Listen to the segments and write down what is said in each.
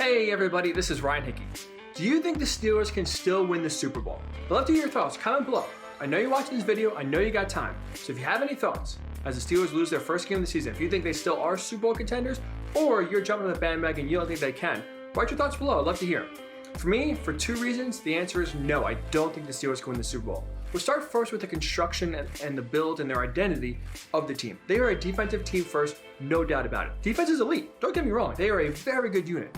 Hey everybody, this is Ryan Hickey. Do you think the Steelers can still win the Super Bowl? I'd love to hear your thoughts. Comment below. I know you're watching this video. I know you got time. So if you have any thoughts, as the Steelers lose their first game of the season, if you think they still are Super Bowl contenders, or you're jumping on the bandwagon and you don't think they can, write your thoughts below. I'd love to hear. For me, for two reasons, the answer is no. I don't think the Steelers can win the Super Bowl. We'll start first with the construction and the build and their identity of the team. They are a defensive team first, no doubt about it. Defense is elite. Don't get me wrong. They are a very good unit.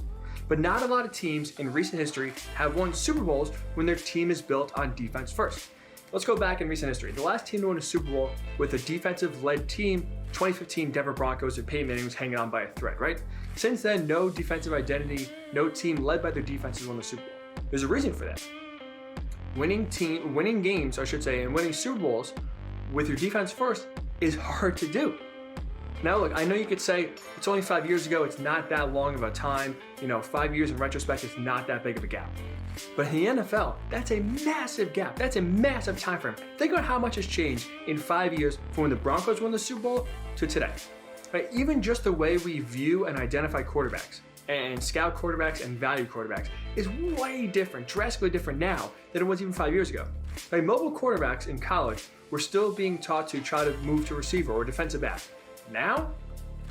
But not a lot of teams in recent history have won Super Bowls when their team is built on defense first. Let's go back in recent history. The last team to win a Super Bowl with a defensive-led team, 2015 Denver Broncos, and Peyton Manning was hanging on by a thread, right? Since then, no defensive identity, no team led by their defense has won the Super Bowl. There's a reason for that. Winning games, and winning Super Bowls with your defense first is hard to do. Now look, I know you could say it's only 5 years ago, it's not that long of a time, 5 years in retrospect, it's not that big of a gap. But in the NFL, that's a massive gap. That's a massive time frame. Think about how much has changed in 5 years from when the Broncos won the Super Bowl to today. Right? Even just the way we view and identify quarterbacks and scout quarterbacks and value quarterbacks is way different, drastically different now than it was even 5 years ago. Right? Mobile quarterbacks in college were still being taught to try to move to receiver or defensive back. Now,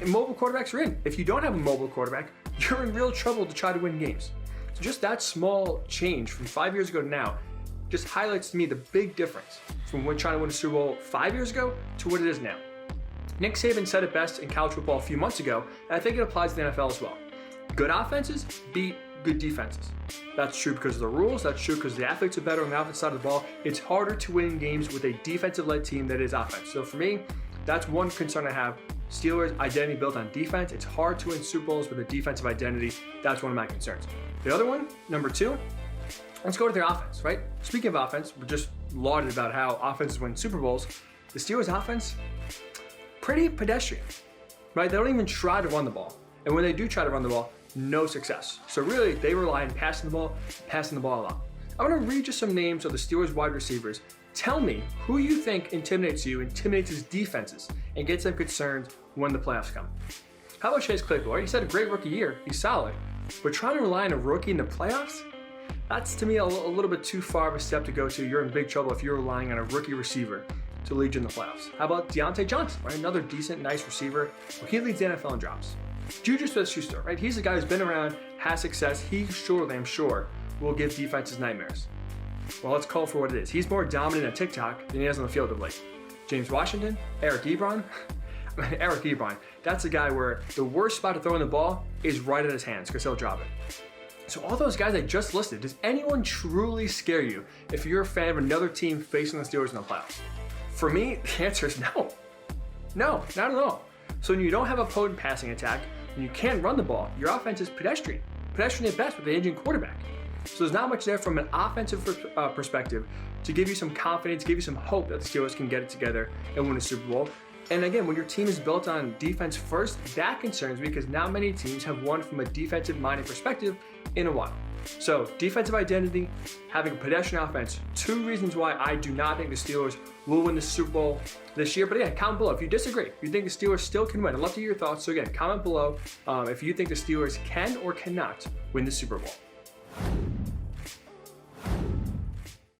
mobile quarterbacks are in. If you don't have a mobile quarterback, you're in real trouble to try to win games. So just that small change from 5 years ago to now just highlights to me the big difference from when trying to win a Super Bowl 5 years ago to what it is now. Nick Saban said it best in college football a few months ago, and I think it applies to the NFL as well. Good offenses beat good defenses. That's true because of the rules. That's true because the athletes are better on the offensive side of the ball. It's harder to win games with a defensive-led team that is offense. So for me, that's one concern I have. Steelers identity built on defense. It's hard to win Super Bowls with a defensive identity. That's one of my concerns. The other one, number two, let's go to their offense, right? Speaking of offense, we're just lauded about how offenses win Super Bowls. The Steelers offense, pretty pedestrian, right? They don't even try to run the ball. And when they do try to run the ball, no success. So really, they rely on passing the ball a lot. I'm gonna read you some names of the Steelers wide receivers. Tell me who you think intimidates his defenses, and gets them concerned when the playoffs come. How about Chase Claypool? He's had a great rookie year. He's solid. But trying to rely on a rookie in the playoffs? That's, to me, a little bit too far of a step to go to. You're in big trouble if you're relying on a rookie receiver to lead you in the playoffs. How about Deontay Johnson, right? Another decent, nice receiver. Well, he leads the NFL in drops. Juju Smith-Schuster, right? He's a guy who's been around, has success. He surely, I'm sure, will give defenses nightmares. Well, let's call for what it is. He's more dominant at TikTok than he is on the field of late. James Washington, Eric Ebron. Eric Ebron, that's a guy where the worst spot to throw in the ball is right at his hands because he'll drop it. So all those guys I just listed, does anyone truly scare you if you're a fan of another team facing the Steelers in the playoffs? For me, the answer is no. No, not at all. So when you don't have a potent passing attack, and you can't run the ball, your offense is pedestrian. Pedestrian at best with an aging quarterback. So there's not much there from an offensive perspective to give you some confidence, give you some hope that the Steelers can get it together and win a Super Bowl. And again, when your team is built on defense first, that concerns me because not many teams have won from a defensive-minded perspective in a while. So defensive identity, having a pedestrian offense, two reasons why I do not think the Steelers will win the Super Bowl this year. But again, comment below if you disagree. If you think the Steelers still can win, I'd love to hear your thoughts. So again, comment below if you think the Steelers can or cannot win the Super Bowl.